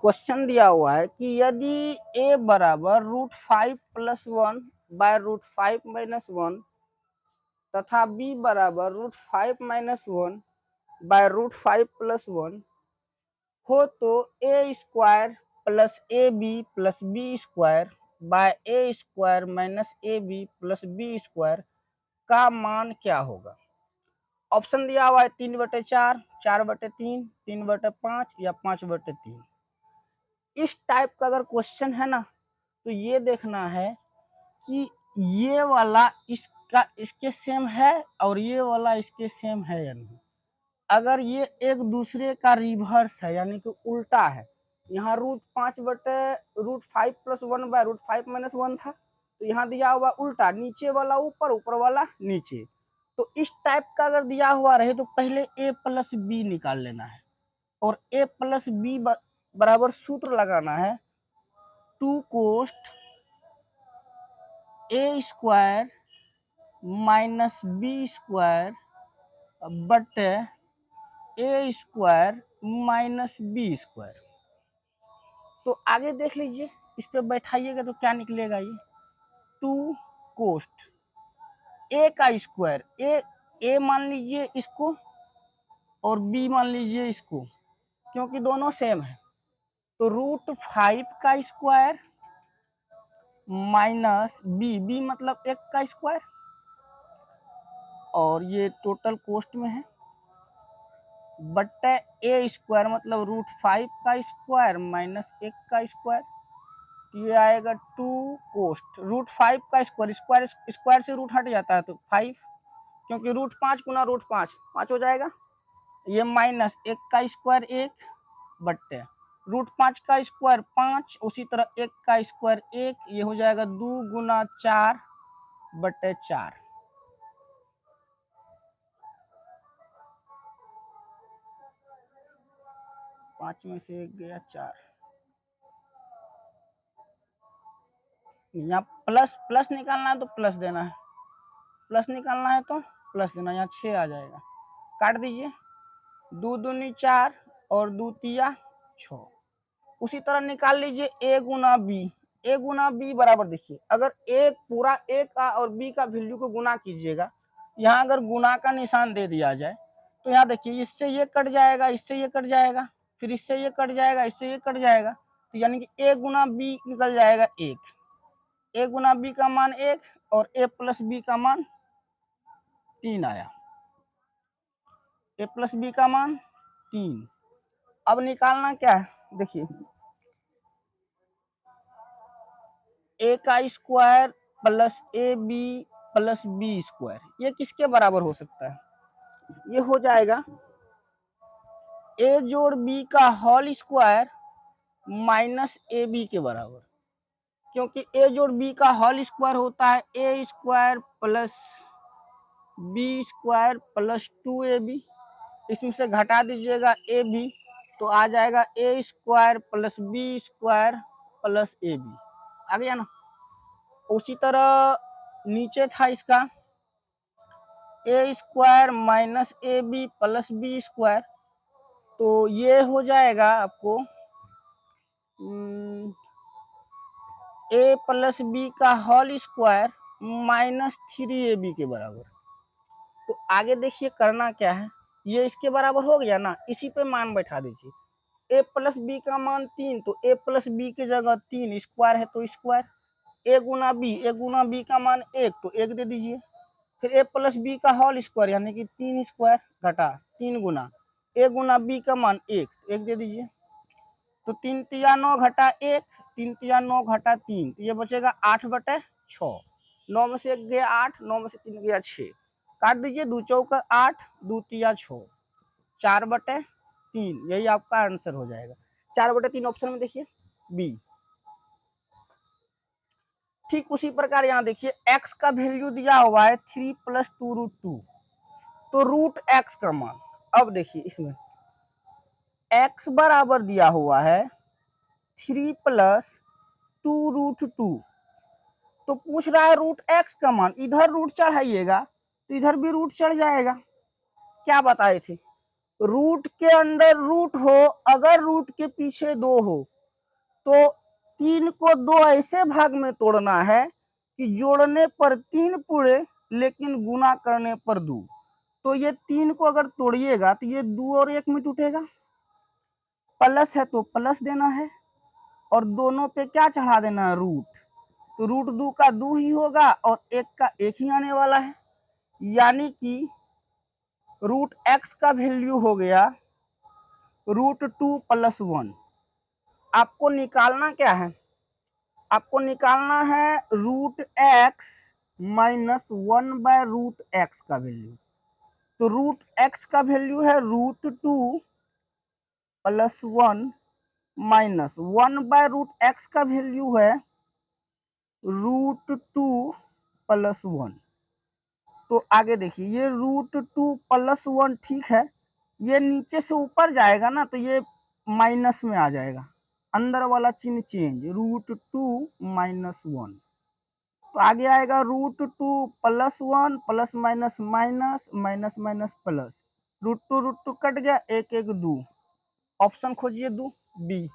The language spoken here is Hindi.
क्वेश्चन दिया हुआ है कि यदि a बराबर √5 + 1 बाय √5 - 1 तथा b बराबर √5 - 1 बाय √5 + 1 हो तो a² plus ab plus b² by a² - ab plus b² का मान क्या होगा। ऑप्शन दिया हुआ है 3/4, 4/3, 3/5 या 5/3। इस टाइप का अगर क्वेश्चन है ना तो ये देखना है कि ये वाला इसका इसके सेम है और ये वाला इसके सेम है या नहीं। अगर ये एक दूसरे का रिवर्स है यानी कि उल्टा है, यहाँ √5 + 1 बाय √5 - 1 था, तो यहाँ दिया हुआ उल्टा, नीचे वाला ऊपर, ऊपर वाला नीचे। तो इस टाइप का अगर दिया हुआ रहे तो पहले a प्लस बी निकाल लेना है और a प्लस बी बराबर सूत्र लगाना है 2 कोस्ट a² माइनस b² बटे a² माइनस b²। तो आगे देख लीजिए, इस पे बैठाइएगा तो क्या निकलेगा ये 2 कोस्ट a का स्क्वायर, a मान लीजिए इसको और b मान लीजिए इसको, क्योंकि दोनों सेम है। तो √5 का स्क्वायर माइनस b मतलब 1 का स्क्वायर और ये टोटल कोस्ट में है बट्टे a² मतलब √5 का स्क्वायर माइनस 1 का स्क्वायर। ये आएगा 2 कोस्ट √5 का स्क्वायर, स्क्वायर से रूट हट जाता है तो 5, क्योंकि √5 गुना √5 5 हो जाएगा। ये माइनस 1 का स्क्वायर 1 बट्टे √5 का स्क्वायर 5, उसी तरह 1 का स्क्वायर 1, ये हो जाएगा 2 गुना 4 बट्टे 4। पांच में से 1 गया 4। यहाँ प्लस प्लस निकालना है तो प्लस देना है, प्लस निकालना है तो प्लस देना, यहाँ 6 आ जाएगा। काट दीजिए, 2 दूनी 4 और 2 तिया 6। उसी तरह निकाल लीजिए a Guna b। a Guna b बराबर देखिए, अगर a पूरा a का और b का वैल्यू को गुना कीजिएगा, यहाँ अगर गुना का निशान दे दिया जाए तो यहाँ देखिए इससे ये कट जाएगा, इससे ये कट जाएगा, फिर इससे ये कट जाएगा, इससे ये कट जाएगा, तो यानी कि a गुना b निकल जाएगा 1। a गुना b का मान 1 और a प्लस b का मान 3 आया। a प्लस b का मान 3। अब निकालना क्या है, देखिए a का square plus ab plus b², ये किसके बराबर हो सकता है, ये हो जाएगा a जोड़ b का होल स्क्वायर माइनस ab के बराबर, क्योंकि a जोड़ b का होल स्क्वायर होता है a² plus b² plus 2ab। इसमें से घटा दीजिएगा ab तो आ जाएगा a² plus b² plus ab। आ गया ना। उसी तरह नीचे था इसका a² minus ab plus b², तो ये हो जाएगा आपको a प्लस b का होल स्क्वायर माइनस 3ab के बराबर। तो आगे देखिए करना क्या है, ये इसके बराबर हो गया ना, इसी पे मान बैठा दीजिए। a प्लस बी का मान 3, तो a प्लस बी की जगह 3, स्क्वायर है तो स्क्वायर, a गुना b का मान 1 तो 1 दे दीजिए, फिर a प्लस बी का होल स्क्वायर यानी कि 3 स्क्वायर घटा 3 गुना a गुना b का मान 1 तो 1 दे दीजिए। तो 3 तिया 9 घटा 1, 3 तिया 9 घटा 3, तो ये बचेगा 8/6। 9 में से 1 गया 8, 9 में से 3 गया 6। काट दीजिए, 2 चौका 8, 2 तिया 6, 4/3, यही आपका आंसर हो जाएगा। 4/3 ऑप्शन में देखिए बी। ठीक उसी प्रकार यहाँ देखिए x का वैल्यू दिया हुआ है 3 + 2√2, तो √x का मान, अब देखिए इसमें x बराबर दिया हुआ है 3 + 2√2, तो पूछ रहा है √x का मान, इधर रूट चढ़ाइएगा तो इधर भी रूट चढ़ जाएगा। क्या बताए थे, रूट के अंदर रूट हो, अगर रूट के पीछे 2 हो तो 3 को 2 ऐसे भाग में तोड़ना है कि जोड़ने पर 3 पूरे लेकिन गुना करने पर 2। तो ये 3 को अगर तोड़िएगा तो ये 2 और 1 में टूटेगा, प्लस है तो प्लस देना है और दोनों पे क्या चढ़ा देना है, रूट। तो रूट 2 का 2 ही होगा और 1 का 1 ही आने वाला है, यानी कि रूट x का वैल्यू हो गया √2 + 1। आपको निकालना क्या है, आपको निकालना है √x - 1/√x का वैल्यू। तो √x का वैल्यू है √2 + 1 - 1/√x का वैल्यू है √2 + 1। तो आगे देखिए, ये √2 + 1 ठीक है, ये नीचे से ऊपर जाएगा ना तो ये माइनस में आ जाएगा, अंदर वाला चिन्ह चेंज, √2 - 1। तो आगे आएगा √2 + 1 plus minus minus minus minus plus, √2 √2 cut गया, 1 1 2। ऑप्शन खोजिए 2 बी।